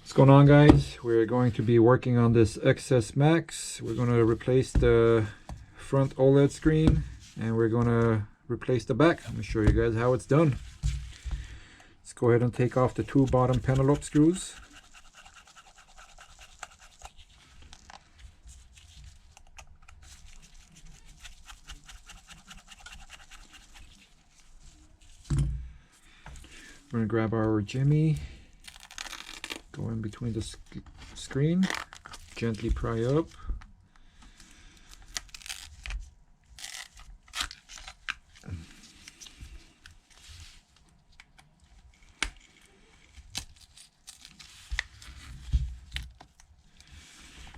What's going on, guys? We're going to be working on this XS Max. We're going to replace the front OLED screen and we're going to replace the back. I'm going to show you guys how it's done. Let's go ahead and take off the two bottom Pentelobe screws. We're going to grab our jimmy, go in between the screen, gently pry up.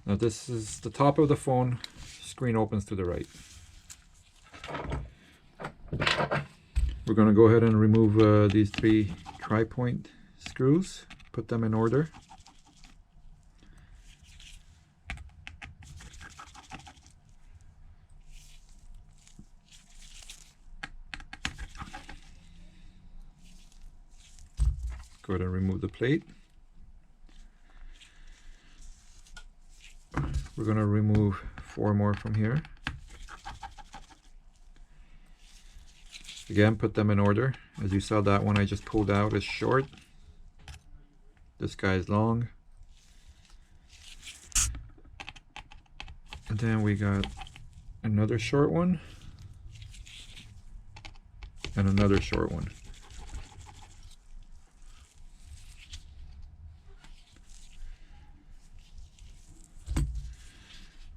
Now this is the top of the phone, screen opens to the right. We're going to go ahead and remove these three tri-point screws, put them in order. Go ahead and remove the plate. We're going to remove 4 more from here. Again, put them in order. As you saw, that one I just pulled out is short. This guy is long. And then we got another short one. And another short one.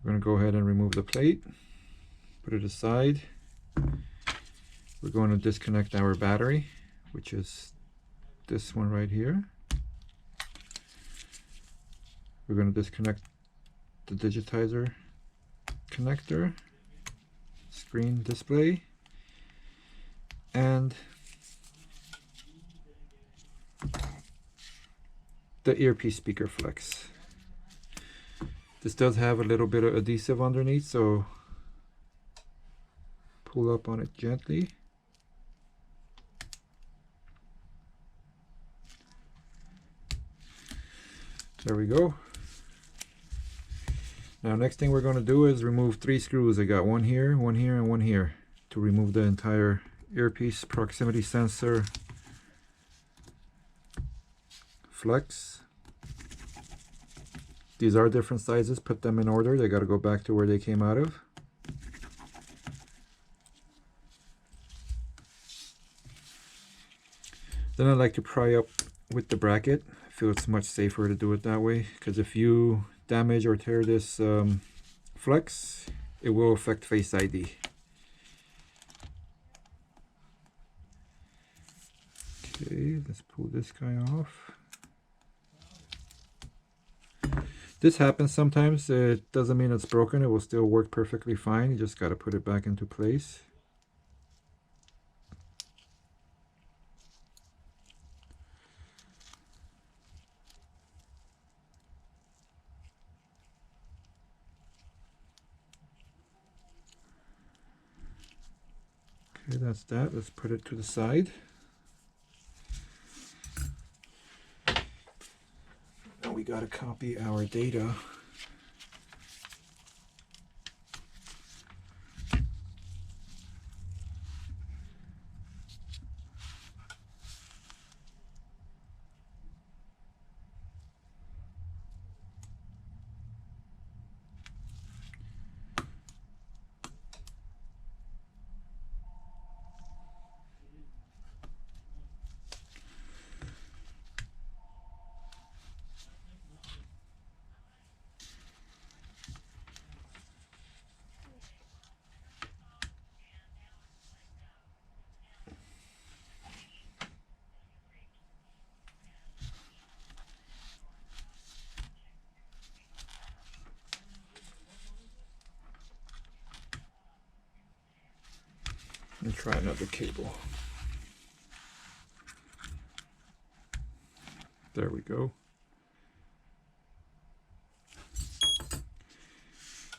We're going to go ahead and remove the plate. Put it aside. We're going to disconnect our battery, which is this one right here. We're going to disconnect the digitizer connector, screen display, and the earpiece speaker flex. This does have a little bit of adhesive underneath, so pull up on it gently. There we go. Now next thing we're going to do is remove 3 screws. I got one here, and one here to remove the entire earpiece proximity sensor flex. These are different sizes. Put them in order. They got to go back to where they came out of. Then I like to pry up with the bracket. I feel it's much safer to do it that way, because if you damage or tear this flex, it will affect Face ID. Okay, let's pull this guy off. This happens sometimes. It doesn't mean it's broken. It will still work perfectly fine. You just got to put it back into place. Okay, that's that. Let's put it to the side. Now we got to copy our data. And try another cable. There we go.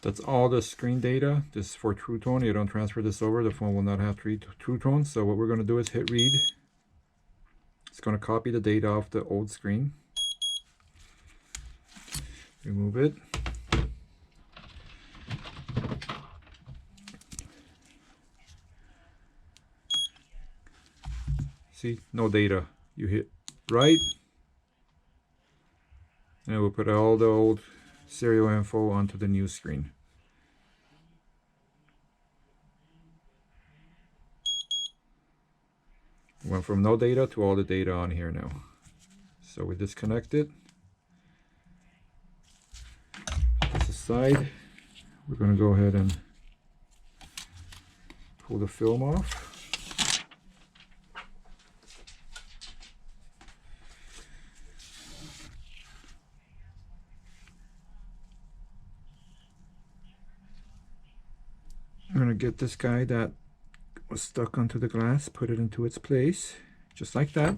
That's all the screen data. This is for True Tone. You don't transfer this over. The phone will not have True Tone. So what we're going to do is hit read. It's going to copy the data off the old screen. Remove it. See, no data. You hit right, and it will put all the old serial info onto the new screen. Went from no data to all the data on here now. So we disconnect it. Put this aside. We're going to go ahead and pull the film off. I'm going to get this guy that was stuck onto the glass, put it into its place, just like that.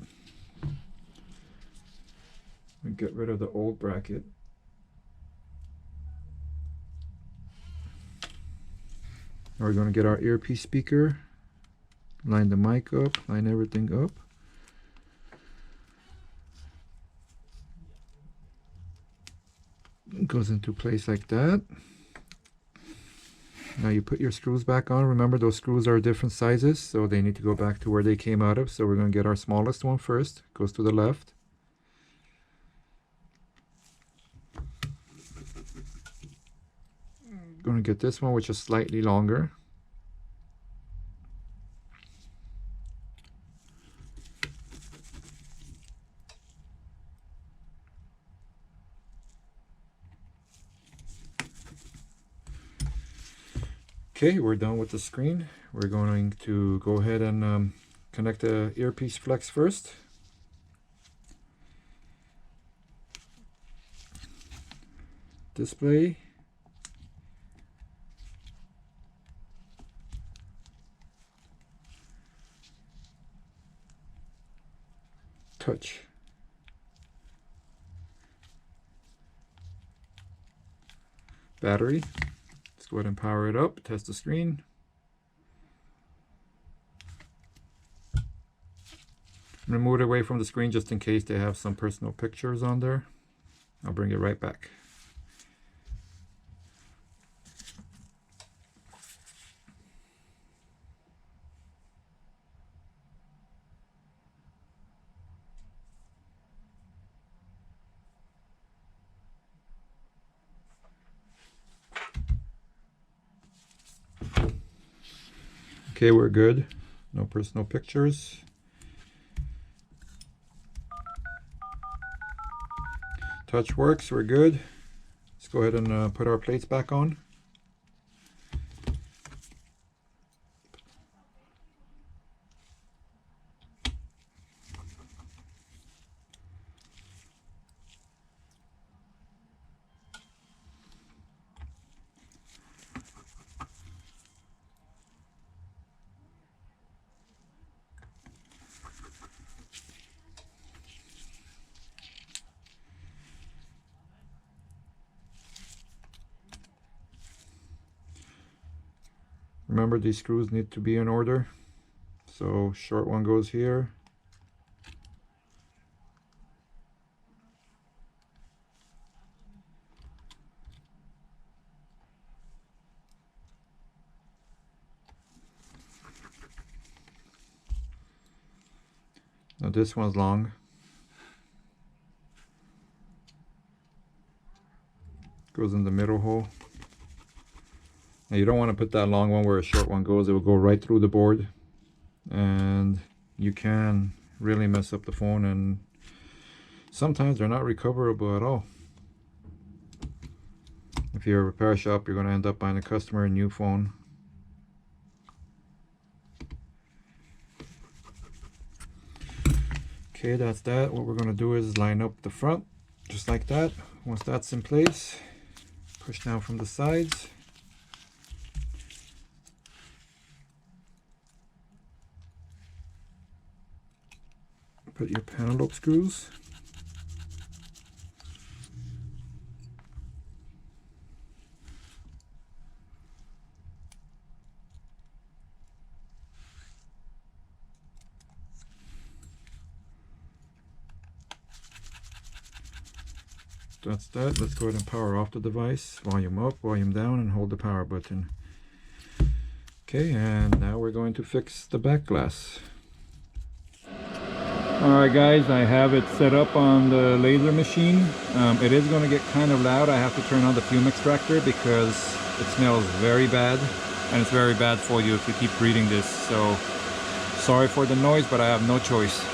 And get rid of the old bracket. Now we're going to get our earpiece speaker, line the mic up, line everything up. It goes into place like that. Now you put your screws back on. Remember, those screws are different sizes, so they need to go back to where they came out of. So we're going to get our smallest one first. Goes to the left. Going to get this one, which is slightly longer. Okay, we're done with the screen. We're going to go ahead and connect the earpiece flex first. Display. Touch. Battery. Let's go ahead and power it up, test the screen. I'm going to move it away from the screen just in case they have some personal pictures on there. I'll bring it right back. Okay, we're good. No personal pictures. Touch works, we're good. Let's go ahead and put our plates back on. Remember, these screws need to be in order. So short one goes here. Now this one's long. Goes in the middle hole. Now you don't want to put that long one where a short one goes. It will go right through the board, and you can really mess up the phone, and sometimes they're not recoverable at all. If you're a repair shop, you're going to end up buying a customer a new phone. Okay, that's that. What we're going to do is line up the front just like that. Once that's in place, push down from the sides. Put your Pentelobe screws. that's that. Let's go ahead and power off the device. Volume up, volume down, and hold the power button. Okay, and now we're going to fix the back glass. Alright guys, I have it set up on the laser machine. It is going to get kind of loud. I have to turn on the fume extractor because it smells very bad, and it's very bad for you if you keep breathing this. So sorry for the noise, but I have no choice.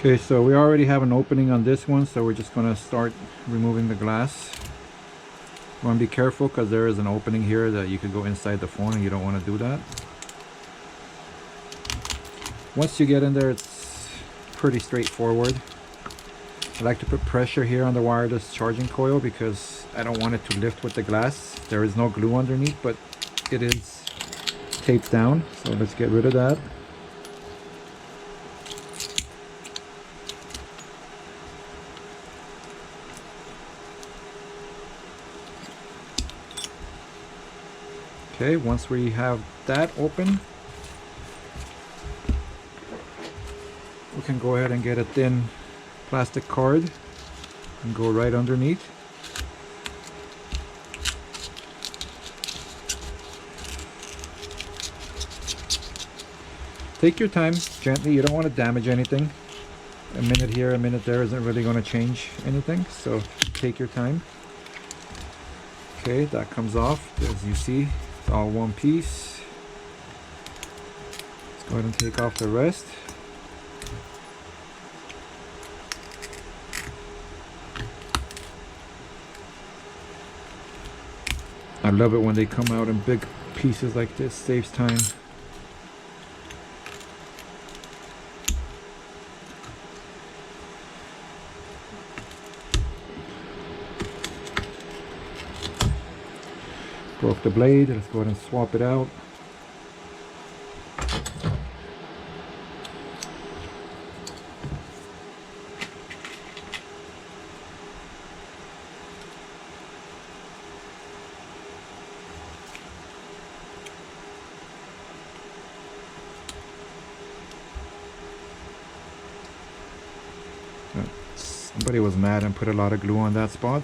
Okay, so we already have an opening on this one, so we're just going to start removing the glass. You want to be careful because there is an opening here that you could go inside the phone, and you don't want to do that. Once you get in there, it's pretty straightforward. I like to put pressure here on the wireless charging coil because I don't want it to lift with the glass. There is no glue underneath, but it is taped down, so let's get rid of that. Okay, once we have that open, we can go ahead and get a thin plastic card and go right underneath. Take your time, gently, you don't want to damage anything. A minute here, a minute there isn't really going to change anything, so take your time. Okay, that comes off, as you see. It's all one piece. Let's go ahead and take off the rest. I love it when they come out in big pieces like this, saves time. Broke the blade, let's go ahead and swap it out. Somebody was mad and put a lot of glue on that spot.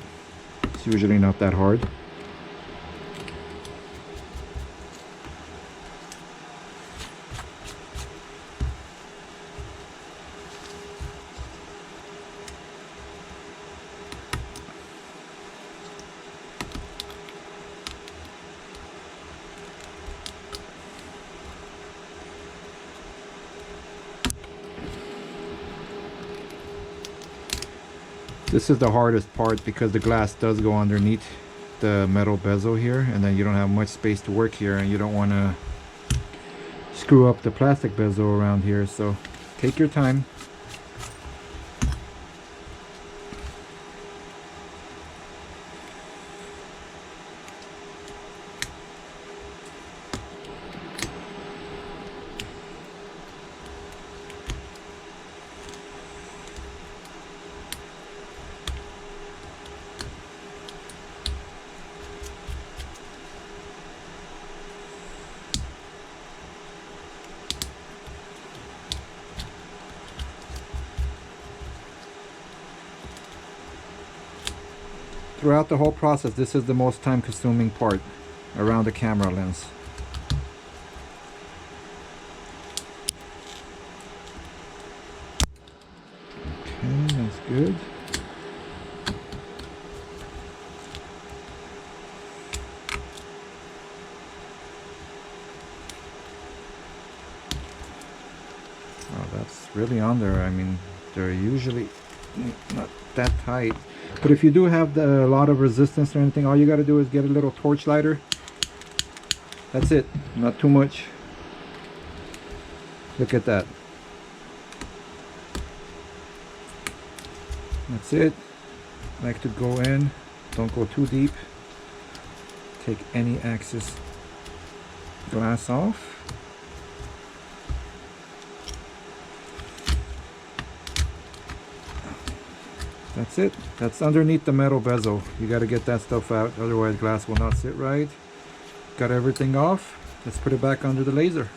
It's usually not that hard. This is the hardest part because the glass does go underneath the metal bezel here, and then you don't have much space to work here, and you don't want to screw up the plastic bezel around here, so take your time. Throughout the whole process, this is the most time-consuming part around the camera lens. Okay, that's good. Oh, that's really on there. I mean, they're usually not that tight. But if you do have a lot of resistance or anything, all you got to do is get a little torch lighter. That's it, not too much. Look at that. That's it. I like to go in, don't go too deep. Take any excess glass off. That's it. That's underneath the metal bezel. You got to get that stuff out, otherwise glass will not sit right. Got everything off. Let's put it back under the laser.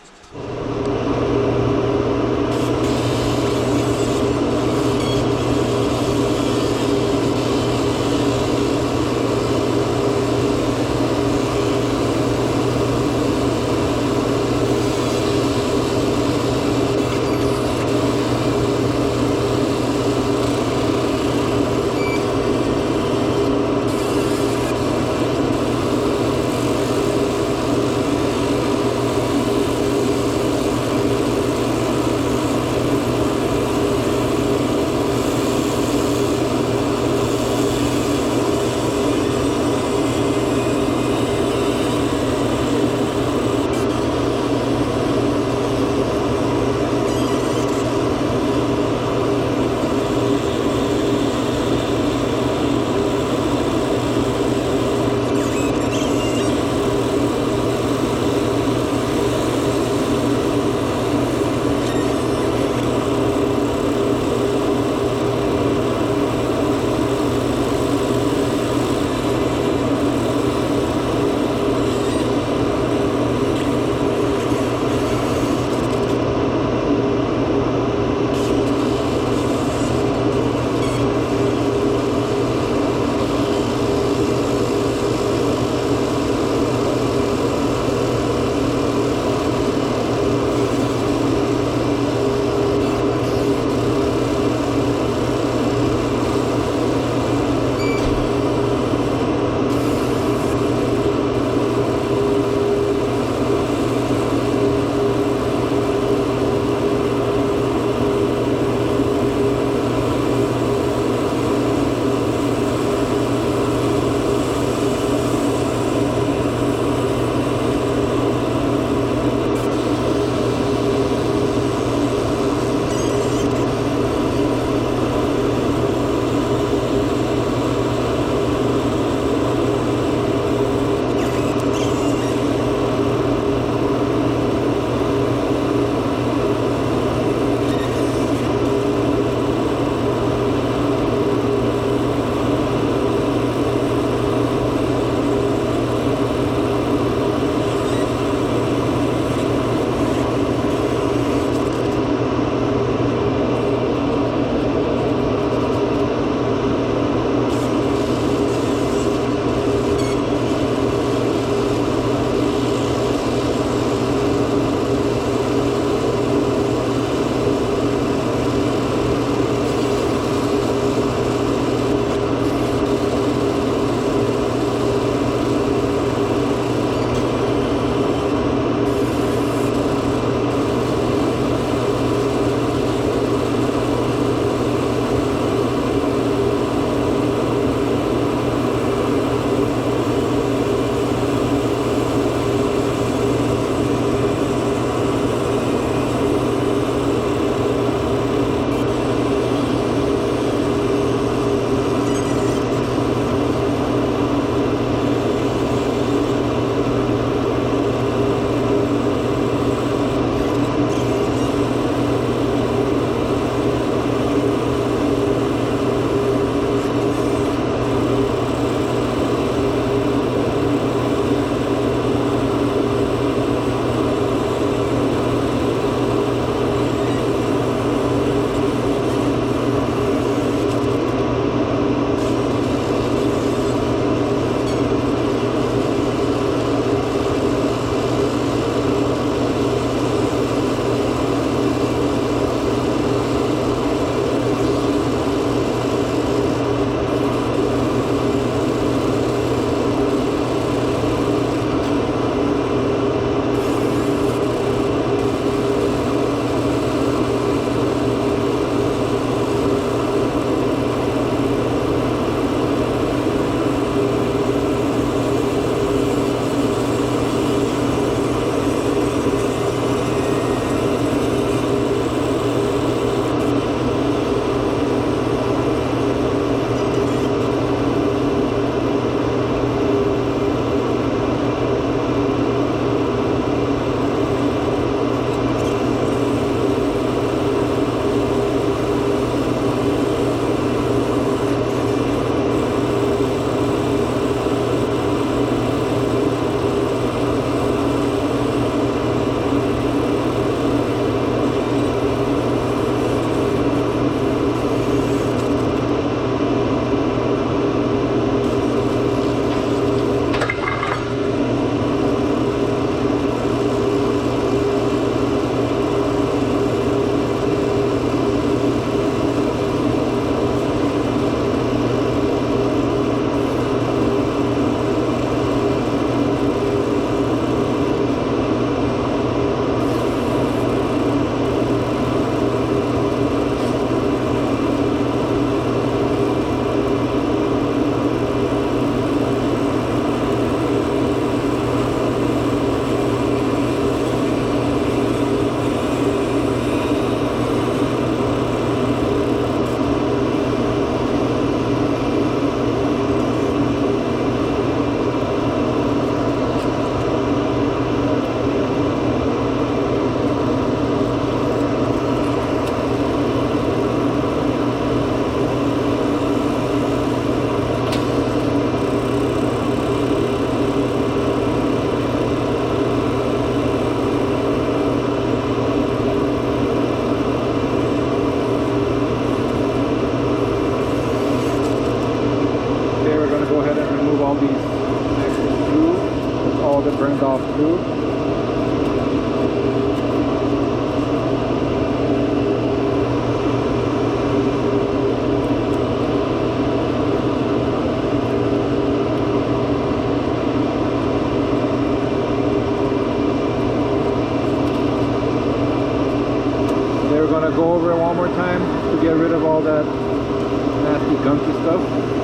go over it one more time to get rid of all that nasty gunky stuff.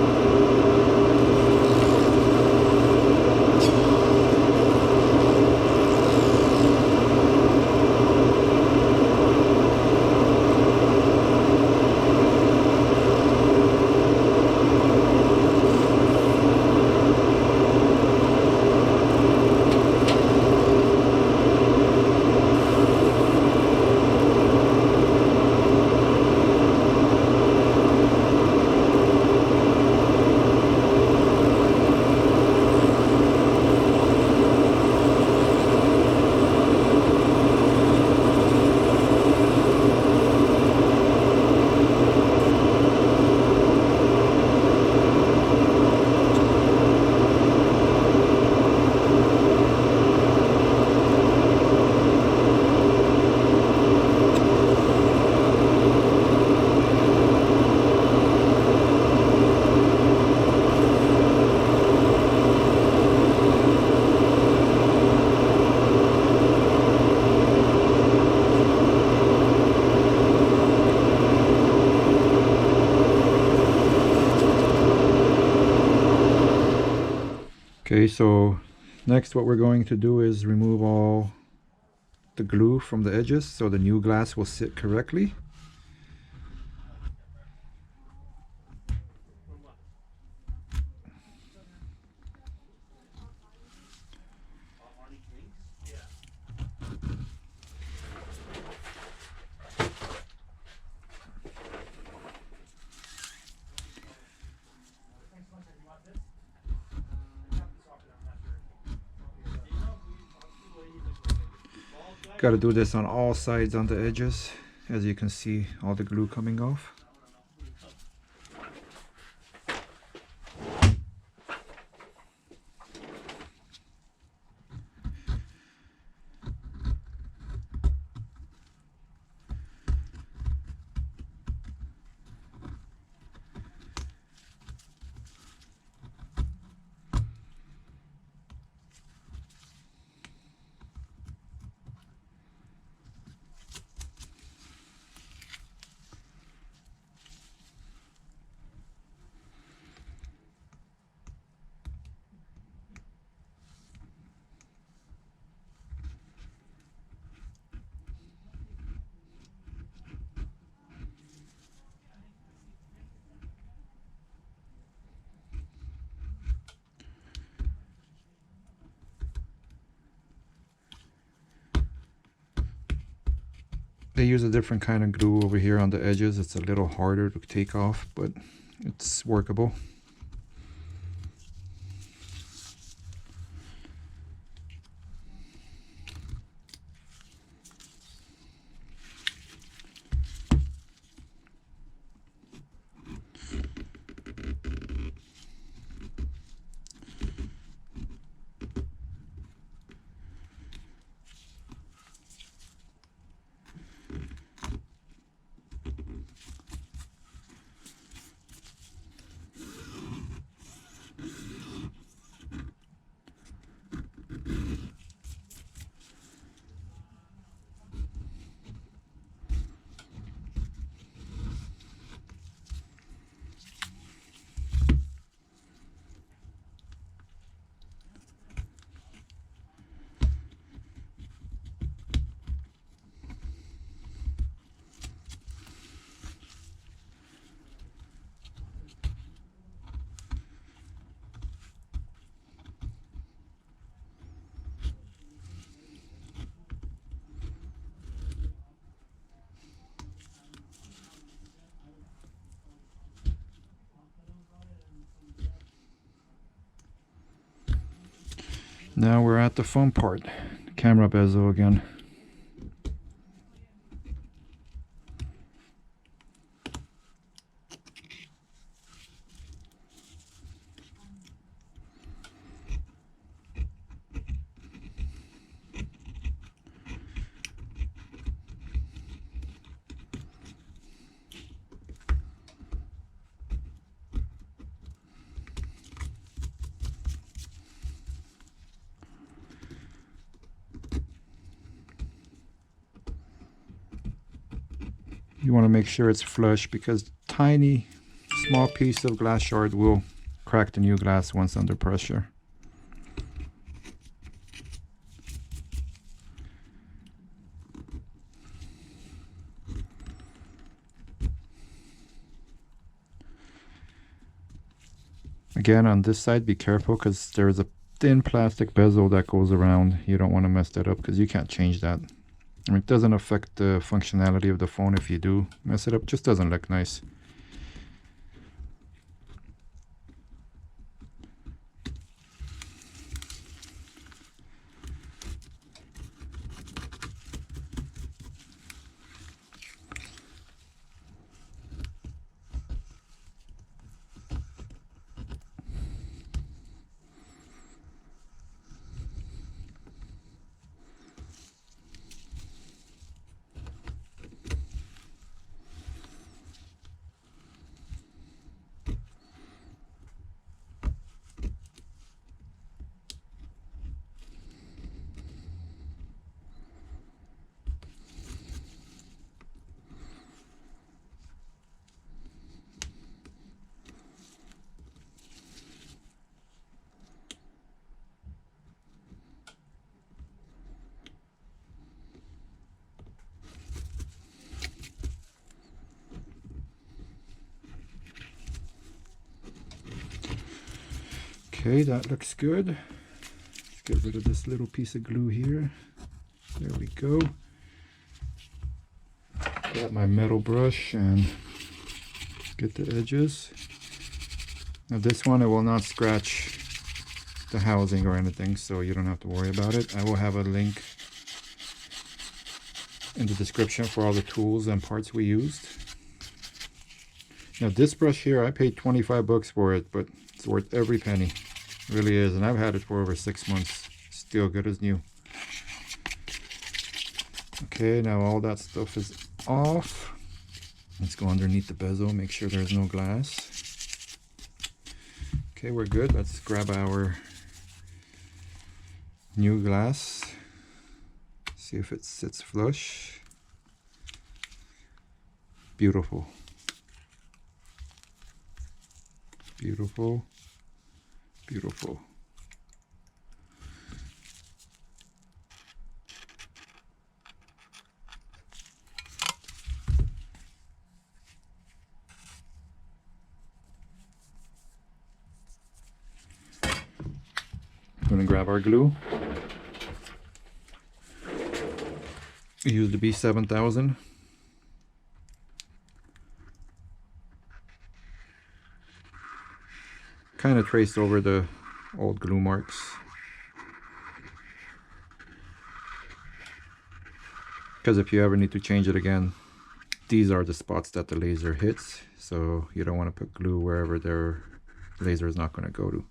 Okay, so next what we're going to do is remove all the glue from the edges so the new glass will sit correctly. Got to do this on all sides on the edges. As you can see, all the glue coming off. They use a different kind of glue over here on the edges. It's a little harder to take off, but it's workable. Now we're at the fun part, the camera bezel again. You want to make sure it's flush because tiny small piece of glass shard will crack the new glass once under pressure. Again, on this side, be careful because there's a thin plastic bezel that goes around. You don't want to mess that up because you can't change that. I mean, it doesn't affect the functionality of the phone if you do mess it up. It just doesn't look nice. Okay, that looks good. Let's get rid of this little piece of glue here. There we go. Grab my metal brush and get the edges. Now this one, it will not scratch the housing or anything, so you don't have to worry about it. I will have a link in the description for all the tools and parts we used. Now this brush here, I paid 25 bucks for it, but it's worth every penny. It really is, and I've had it for over 6 months. Still good as new. Okay, now all that stuff is off. Let's go underneath the bezel, make sure there's no glass. Okay, we're good. Let's grab our new glass. See if it sits flush. Beautiful. Beautiful. Beautiful. I'm gonna grab our glue. We use the B7000. Kind of traced over the old glue marks. Because if you ever need to change it again, these are the spots that the laser hits, so you don't want to put glue wherever their laser is not going to go to.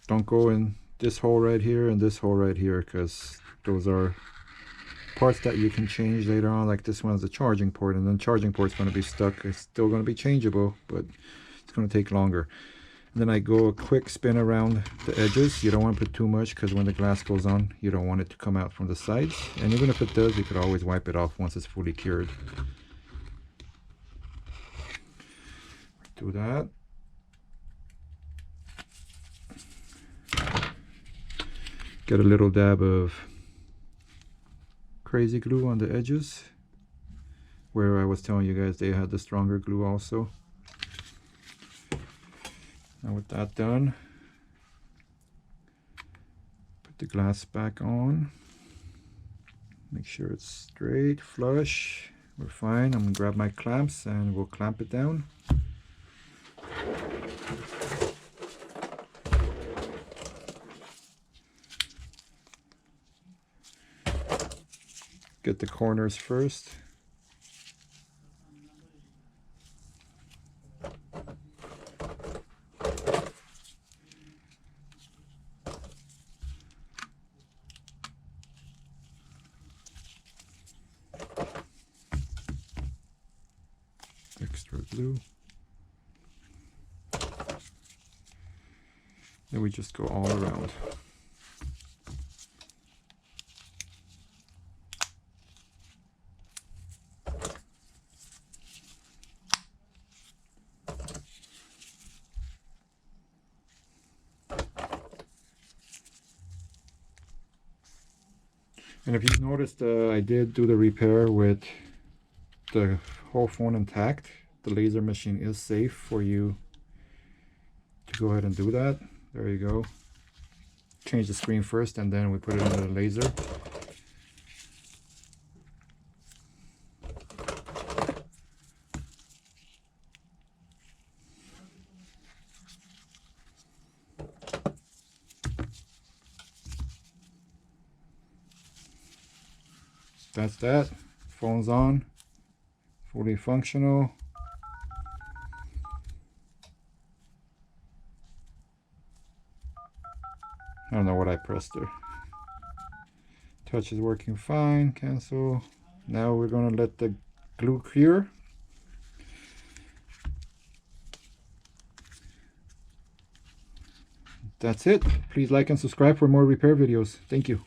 Don't go in this hole right here and this hole right here, because those are parts that you can change later on. Like this one's the charging port, and then charging port's going to be stuck. It's still going to be changeable, but it's going to take longer. And then I go a quick spin around the edges. You don't want to put too much, because when the glass goes on, you don't want it to come out from the sides. And even if it does, you could always wipe it off once it's fully cured. Do that. Get a little dab of crazy glue on the edges, where I was telling you guys they had the stronger glue also. Now with that done, put the glass back on. Make sure it's straight, flush. We're fine. I'm gonna grab my clamps and we'll clamp it down. Get the corners first. Extra glue. Then we just go all around. And if you noticed, I did do the repair with the whole phone intact. The laser machine is safe for you to go ahead and do that. There you go. Change the screen first and then we put it under the laser. That's that. Phone's on, fully functional. I don't know what I pressed there. Touch is working fine. Cancel. Now we're going to let the glue cure. That's it. Please like and subscribe for more repair videos. Thank you.